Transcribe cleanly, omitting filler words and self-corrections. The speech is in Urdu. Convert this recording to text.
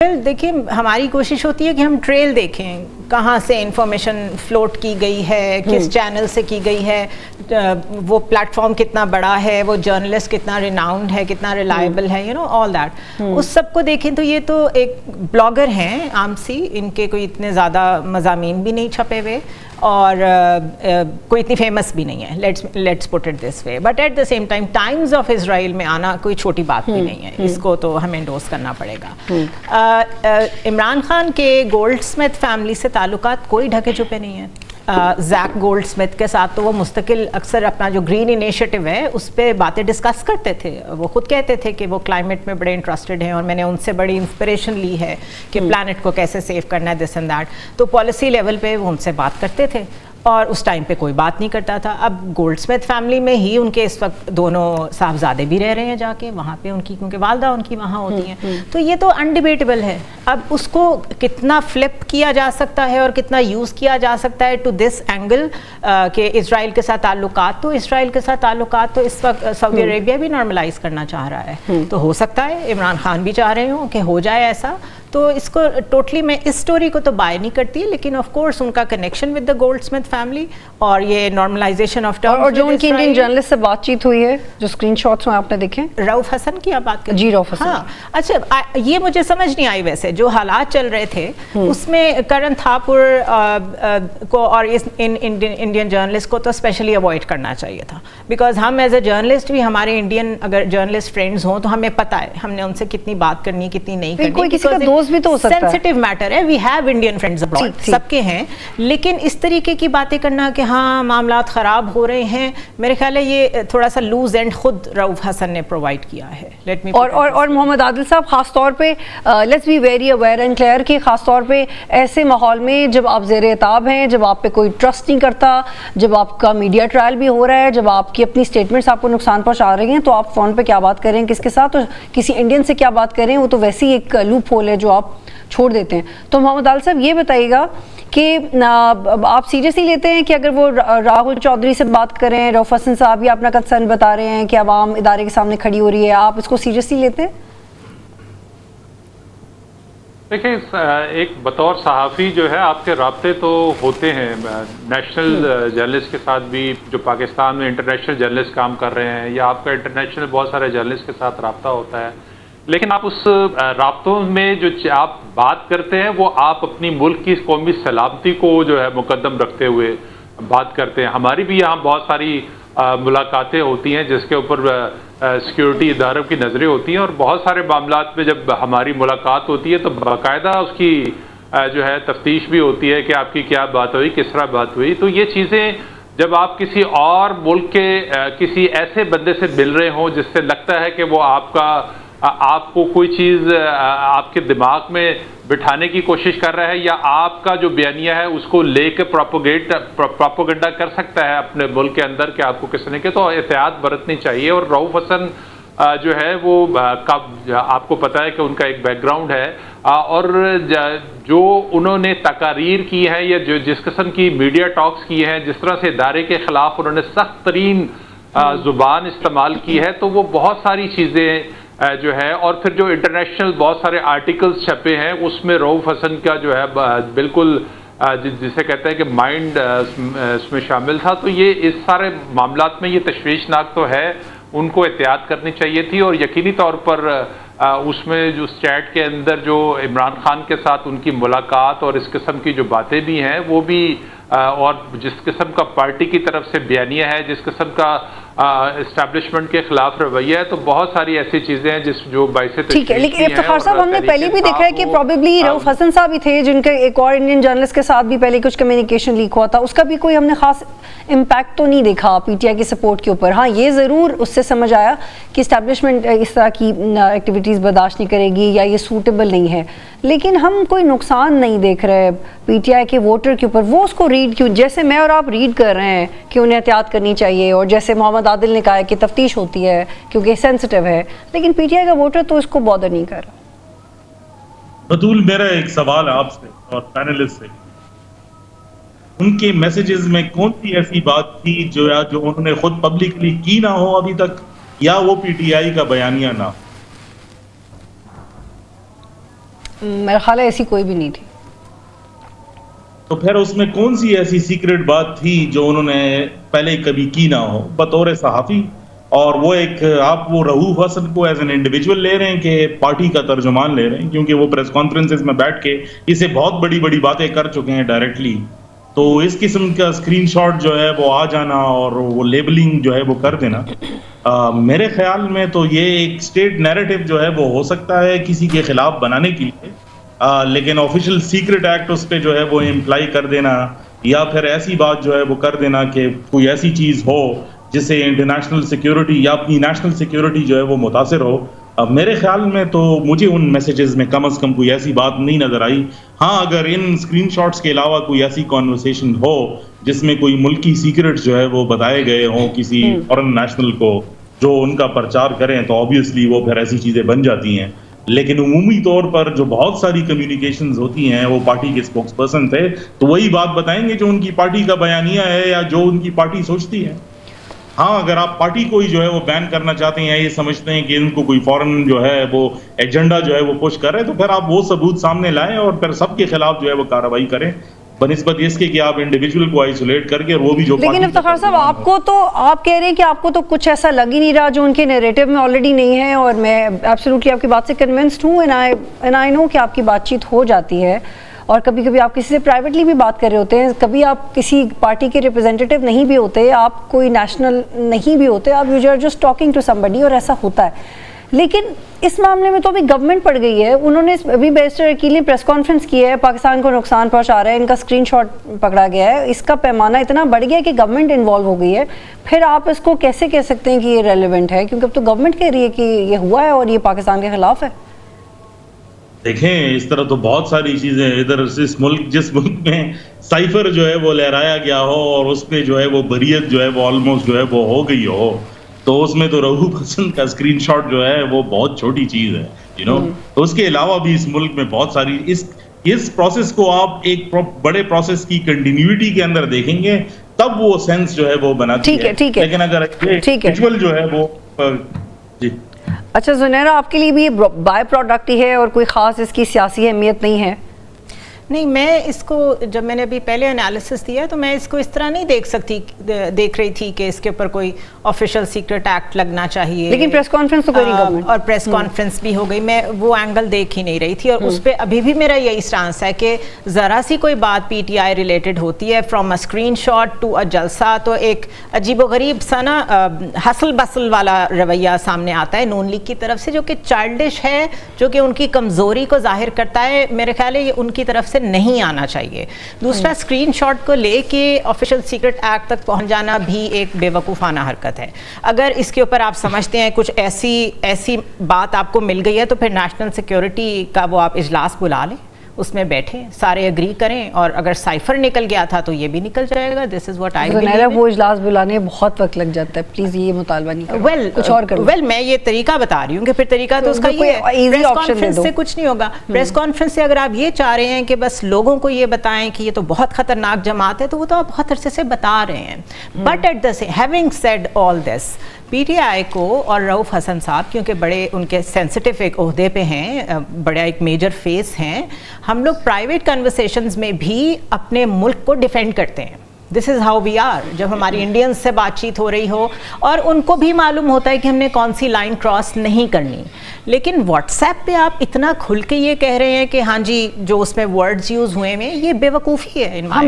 دیکھیں ہماری کوشش ہوتی ہے کہ ہم ٹریل دیکھیں کہاں سے انفارمیشن فلوٹ کی گئی ہے, کس چینل سے کی گئی ہے, وہ پلیٹ فارم کتنا بڑا ہے, وہ جرنلسٹ کتنا ریناؤنڈ ہے, کتنا ریلائبل ہے, آل دیٹ. اس سب کو دیکھیں تو یہ تو ایک بلاگر ہیں عام سی, ان کے کوئی اتنے زیادہ مضامین بھی نہیں چھپے ہوئے اور کوئی اتنی فیمس بھی نہیں ہے, let's put it this way. But at the same time Times of Israel میں آنا کوئی چھوٹی بات بھی نہیں ہے, اس کو تو ہمیں انڈورس کرنا پڑے گا. عمران خان کے گولڈ اسمتھ فیملی سے تعلقات کوئی ڈھکے چھپے نہیں ہیں. زیک گولڈ اسمتھ کے ساتھ تو وہ مستقل اکثر اپنا جو گرین انیشیٹو ہے اس پہ باتیں ڈسکس کرتے تھے. وہ خود کہتے تھے کہ وہ کلائمیٹ میں بڑے انٹرسٹڈ ہیں اور میں نے ان سے بڑی انسپریشن لی ہے کہ پلانٹ کو کیسے سیو کرنا ہے, دس اینڈ دیٹ. تو پالیسی لیول پہ وہ ان سے بات کرتے تھے اور اس ٹائم پہ کوئی بات نہیں کرتا تھا. اب گولڈ اسمتھ فیملی میں ہی ان کے اس وقت دونوں صاحبزادے بھی رہ رہے ہیں جا کے وہاں پہ, ان کی کیونکہ والدہ ان کی وہاں ہوتی ہیں. تو یہ تو انڈیبیٹیبل ہے. اب اس کو کتنا فلپ کیا جا سکتا ہے اور کتنا یوز کیا جا سکتا ہے ٹو دس اینگل کہ اسرائیل کے ساتھ تعلقات, تو اسرائیل کے ساتھ تعلقات تو اس وقت سعودی عربیہ بھی نارملائز کرنا چاہ رہا ہے. تو ہو سکتا ہے عمران خان بھی چاہ رہے ہوں کہ ہو جائے ایسا. تو اس کو ٹوٹلی میں اس سٹوری کو تو بائی نہیں کرتی, لیکن آف کورس ان کا connection with the gold Smith family اور یہ نارملائزیشن آف ٹرمز. اور جو ان کی انڈین جرنلسٹ سے بات چیت ہوئی ہے, جو اسکرین شاٹس میں آپ نے دیکھے, رؤف حسن کی آپ بات کریں؟ جی رؤف حسن. ہاں اچھا, یہ مجھے سمجھ نہیں آئی. ویسے جو حالات چل رہے تھے اس میں کرن تھاپر کو اور انڈین جرنلسٹ کو تو اسپیشلی اوائڈ کرنا چاہیے تھا, بیکاز ہم ایز اے جرنلسٹ بھی, ہمارے انڈین اگر جرنلسٹ فرینڈز ہوں تو ہمیں پتہ ہے ہم نے ان سے کتنی بات کرنی کتنی نہیں کرنی. کوئی کسی کا دوست بھی تو ہو سکتا ہے, سینسٹیو میٹر ہے. We have Indian friends abroad, سب کے ہیں, لیکن اس طریقے کی باتیں کرنا کہ ہاں معاملات خراب ہو رہے ہیں, میرے خیال ہے یہ تھوڑا سا لوز اینڈ خود رؤف حسن نے پرووائڈ کیا ہے. اور محمد عادل صاحب خاص طور پہ let's be very aware and clear کہ خاص طور پہ ایسے ماحول میں جب آپ زیر عتاب ہیں, جب آپ پہ کوئی ٹرسٹ نہیں کرتا, جب آپ کا میڈیا ٹرائل بھی ہو رہا ہے, جب آپ کی اپنی اسٹیٹمنٹس آپ کو نقصان پہنچا رہی ہیں, تو آپ فون پہ کیا بات کریں کس کے ساتھ, اور کسی انڈین سے کیا بات کریں, وہ تو ویسی ایک لوپ ہول ہے جو آپ چھوڑ دیتے ہیں. تو محمد عادل صاحب یہ بتائیے گا کہ آپ سیریسلی لیتے ہیں کہ اگر وہ راہل چودھری سے بات کریں, رؤف حسن صاحب بھی اپنا کنسرن بتا رہے ہیں کہ عوام ادارے کے سامنے کھڑی ہو رہی ہے, آپ اس کو سیریسلی لیتے ہیں؟ دیکھیں, ایک بطور صحافی جو ہے آپ کے رابطے تو ہوتے ہیں نیشنل جرنلسٹ کے ساتھ بھی, جو پاکستان میں انٹرنیشنل جرنلسٹ کام کر رہے ہیں, یا آپ کا انٹرنیشنل بہت سارے جرنلسٹ کے ساتھ رابطہ ہوتا ہے. لیکن آپ اس رابطوں میں جو آپ بات کرتے ہیں وہ آپ اپنی ملک کی قومی سلامتی کو جو ہے مقدم رکھتے ہوئے بات کرتے ہیں. ہماری بھی یہاں بہت ساری ملاقاتیں ہوتی ہیں جس کے اوپر سیکیورٹی اداروں کی نظریں ہوتی ہیں, اور بہت سارے معاملات میں جب ہماری ملاقات ہوتی ہے تو باقاعدہ اس کی جو ہے تفتیش بھی ہوتی ہے کہ آپ کی کیا بات ہوئی, کس طرح بات ہوئی. تو یہ چیزیں جب آپ کسی اور ملک کے کسی ایسے بندے سے مل رہے ہوں جس سے لگتا ہے کہ وہ آپ کو کوئی چیز آپ کے دماغ میں بٹھانے کی کوشش کر رہا ہے, یا آپ کا جو بیانیہ ہے اس کو لے کے پروپیگنڈا کر سکتا ہے اپنے ملک کے اندر کہ آپ کو کس نے کہ, تو احتیاط برتنی چاہیے. اور رؤف حسن جو ہے وہ آپ کو پتہ ہے کہ ان کا ایک بیک گراؤنڈ ہے, اور جو انہوں نے تقاریر کی ہیں یا جو جس قسم کی میڈیا ٹاکس کی ہیں, جس طرح سے ادارے کے خلاف انہوں نے سخت ترین زبان استعمال کی ہے, تو وہ بہت ساری چیزیں جو ہے, اور پھر جو انٹرنیشنل بہت سارے آرٹیکلز چھپے ہیں اس میں رؤف حسن کا جو ہے بالکل جسے کہتے ہیں کہ مائنڈ اس میں شامل تھا. تو یہ اس سارے معاملات میں یہ تشویشناک تو ہے, ان کو احتیاط کرنی چاہیے تھی. اور یقینی طور پر اس میں جو اس چیٹ کے اندر جو عمران خان کے ساتھ ان کی ملاقات اور اس قسم کی جو باتیں بھی ہیں وہ بھی, اور جس قسم کا پارٹی کی طرف سے بیانیہ ہے, جس قسم کا اسٹیبلشمنٹ کے خلاف رویہ ہے, تو بہت ساری ایسی چیزیں ہیں جو باعث ٹھیک ہے. لیکن افتخار صاحب ہم نے پہلے بھی دیکھا ہے کہ پروبیبلی رؤف حسن صاحب ہی تھے جن کے ایک اور انڈین جرنلسٹ کے ساتھ بھی پہلے کچھ کمیونیکیشن لیک ہوا تھا, اس کا بھی کوئی ہم نے خاص امپیکٹ تو نہیں دیکھا پی ٹی آئی کی سپورٹ کے اوپر. ہاں یہ ضرور اس سے سمجھ آیا کہ اسٹیبلشمنٹ اس طرح کی ایکٹیویٹیز برداشت نہیں کرے گی یا یہ سوٹیبل نہیں ہے, لیکن ہم کوئی نقصان نہیں دیکھ رہے پی ٹی آئی کے ووٹر کے اوپر. وہ اس کو ریڈ کیوں, جیسے میں اور آپ ریڈ کر رہے ہیں کہ انہیں احتیاط کرنی چاہیے, اور جیسے محمد عادل نے کہا ہے کہ تفتیش ہوتی ہے کیونکہ سینسٹیو ہے, لیکن پی ٹی آئی کا ووٹر تو اس کو بادر نہیں کر رہا. بطول, میرا ایک سوال آپ سے اور پینلسٹ سے, ان کے میسیجز میں کون سی ایسی بات تھی جو انہوں نے خود پبلکلی کی نہ ہو ابھی تک, یا وہ پی ٹی آئی کا بیانیہ نہ ہو؟ میرا خیال ہے ایسی کوئی بھی نہیں تھی. تو پھر اس میں کون سی ایسی سیکرٹ بات تھی جو انہوں نے پہلے کبھی کی نہ ہو بطور صحافی؟ اور وہ ایک آپ وہ رؤوف حسن کو ایز این انڈیویجول لے رہے ہیں کہ پارٹی کا ترجمان لے رہے ہیں، کیونکہ وہ پریس کانفرنسز میں بیٹھ کے اسے بہت بڑی بڑی باتیں کر چکے ہیں ڈائریکٹلی. تو اس قسم کا اسکرین شاٹ جو ہے وہ آ جانا اور وہ لیبلنگ جو ہے وہ کر دینا، میرے خیال میں تو یہ ایک اسٹیٹ نیریٹو جو ہے وہ ہو سکتا ہے کسی کے خلاف بنانے کے لیے، لیکن آفیشیل سیکرٹ ایکٹ اس پہ جو ہے وہ امپلائی کر دینا یا پھر ایسی بات جو ہے وہ کر دینا کہ کوئی ایسی چیز ہو جس سے انٹرنیشنل سیکیورٹی یا اپنی نیشنل سیکیورٹی جو ہے وہ متاثر ہو، میرے خیال میں تو مجھے ان میسیجز میں کم از کم کوئی ایسی بات نہیں نظر آئی. ہاں اگر ان اسکرین شاٹس کے علاوہ کوئی ایسی کانورسیشن ہو جس میں کوئی ملکی سیکرٹ جو ہے وہ بتائے گئے ہوں کسی فورن نیشنل کو جو ان کا پرچار کریں، تو آبویسلی وہ پھر ایسی چیزیں بن جاتی ہیں. لیکن عمومی طور پر جو بہت ساری کمیونیکیشنز ہوتی ہیں وہ پارٹی کے اسپوکس پرسن تھے تو وہی بات بتائیں گے جو ان کی پارٹی کا بیانیہ ہے یا جو ان کی پارٹی سوچتی ہے. ہاں اگر آپ پارٹی کو ہی جو ہے وہ بین کرنا چاہتے ہیں، یہ سمجھتے ہیں کہ ان کو کوئی فورن جو ہے وہ ایجنڈا جو ہے وہ پش کر رہے تو پھر آپ وہ ثبوت سامنے لائیں اور پھر سب کے خلاف جو ہے وہ کارروائی کریں، بنسبت اس کے کہ آپ انڈیویجول کو آئسولیٹ کر کے اور وہ بھی جو. لیکن افتخار صاحب آپ کو تو آپ کہہ رہے ہیں کہ آپ کو تو کچھ ایسا لگ ہی نہیں رہا جو ان کے نیریٹو میں آلریڈی نہیں ہے، اور میں ایبسلیوٹلی آپ کی بات سے کنونسڈ ہوں، اینڈ آئی نو کہ آپ کی بات چیت ہو جاتی ہے اور کبھی کبھی آپ کسی سے پرائیویٹلی بھی بات کر رہے ہوتے ہیں، کبھی آپ کسی پارٹی کے ریپرزینٹیو نہیں بھی ہوتے، آپ کوئی نیشنل نہیں بھی ہوتے، آپ you are just talking to somebody اور ایسا ہوتا ہے. لیکن اس معاملے میں تو ابھی گورنمنٹ پڑ گئی ہے، انہوں نے ابھی بیرسٹر عقیل نے پریس کانفرنس کی ہے، پاکستان کو نقصان پہنچا رہا ہے، ان کا اسکرین شاٹ پکڑا گیا ہے، اس کا پیمانہ اتنا بڑھ گیا ہے کہ گورنمنٹ انوالو ہو گئی ہے. پھر آپ اس کو کیسے کہہ سکتے ہیں کہ یہ ریلیونٹ ہے، کیونکہ اب تو گورنمنٹ کہہ رہی ہے کہ یہ ہوا ہے اور یہ پاکستان کے خلاف ہے. دیکھیں اس طرح تو بہت ساری چیزیں ادھر جس ملک میں سائفر جو ہے وہ لہرایا گیا ہو اور اس پہ جو ہے وہ بریت جو ہے وہ آلموسٹ جو ہے وہ ہو گئی ہو، تو اس میں تو رؤوف حسن کا اسکرین شاٹ جو ہے وہ بہت چھوٹی چیز ہے تو اس کے علاوہ بھی اس ملک میں بہت ساری اس پروسیس کو آپ ایک بڑے پروسیس کی کنٹینیوٹی کے اندر دیکھیں گے تب وہ سینس جو ہے وہ بناتی ہے. لیکن اگر ویژول جو ہے وہ جی. اچھا زنیرہ، آپ کے لیے بھی بائی پروڈکٹ ہی ہے اور کوئی خاص اس کی سیاسی اہمیت نہیں ہے؟ نہیں، میں اس کو جب میں نے ابھی پہلے انالیسس دیا تو میں اس کو اس طرح نہیں دیکھ رہی تھی کہ اس کے اوپر کوئی آفیشیل سیکرٹ ایکٹ لگنا چاہیے، لیکن پریس کانفرنس تو کوئی نہیں، اور پریس کانفرنس بھی ہو گئی، میں وہ اینگل دیکھ ہی نہیں رہی تھی. اور اس پہ ابھی بھی میرا یہی اسٹانس ہے کہ ذرا سی کوئی بات پی ٹی آئی ریلیٹڈ ہوتی ہے، from a screenshot to a جلسہ، تو ایک عجیب و غریب سا نا ہسل بسل والا رویہ سامنے آتا ہے نون لیگ کی طرف سے، جو کہ چائلڈش ہے، جو کہ ان کی کمزوری کو ظاہر کرتا ہے. میرے خیال ہے یہ ان کی طرف سے نہیں آنا چاہیے. دوسرا، اسکرین شاٹ کو لے کے آفیشیل سیکرٹ ایکٹ تک پہنچ جانا بھی ایک بے وقوفانہ حرکت ہے. اگر اس کے اوپر آپ سمجھتے ہیں کچھ ایسی بات آپ کو مل گئی ہے تو پھر نیشنل سیکیورٹی کا وہ آپ اجلاس بلا لیں، اس میں بیٹھیں، سارے اگری کریں، اور اگر سائفر نکل گیا تھا تو یہ بھی نکل جائے گا. دس از واٹ آئی بلیو. وہ اجلاس بلانے بہت وقت لگ جاتا ہے، پلیز یہ مطالبہ نہیں کرو، کچھ اور کرو. ویل میں یہ طریقہ بتا رہی ہوں کہ پھر طریقہ تو اس کا یہ ہے، پریس کانفرنس سے کچھ نہیں ہوگا. پریس کانفرنس سے اگر آپ یہ چاہ رہے ہیں کہ بس لوگوں کو یہ بتائیں کہ یہ تو بہت خطرناک جماعت ہے، تو وہ تو آپ بہت عرصے سے بتا رہے ہیں. But at the same having said all this, P T I کو اور رؤوف حسن صاحب کیونکہ بڑے ان کے سینسٹیو ایک عہدے پہ ہیں، بڑا ایک میجر فیس ہیں، ہم لوگ پرائیویٹ کنورسیشنز میں بھی اپنے ملک کو ڈیفینڈ کرتے ہیں. دس از ہاؤ وی آر. جب ہماری انڈینز سے بات چیت ہو رہی ہو اور ان کو بھی معلوم ہوتا ہے کہ ہم نے کون سی لائن کراس نہیں کرنی، لیکن واٹس ایپ پہ آپ اتنا کھل کے یہ کہہ رہے ہیں کہ ہاں جی جو اس میں ورڈز یوز ہوئے ہیں یہ بے وقوفی ہے.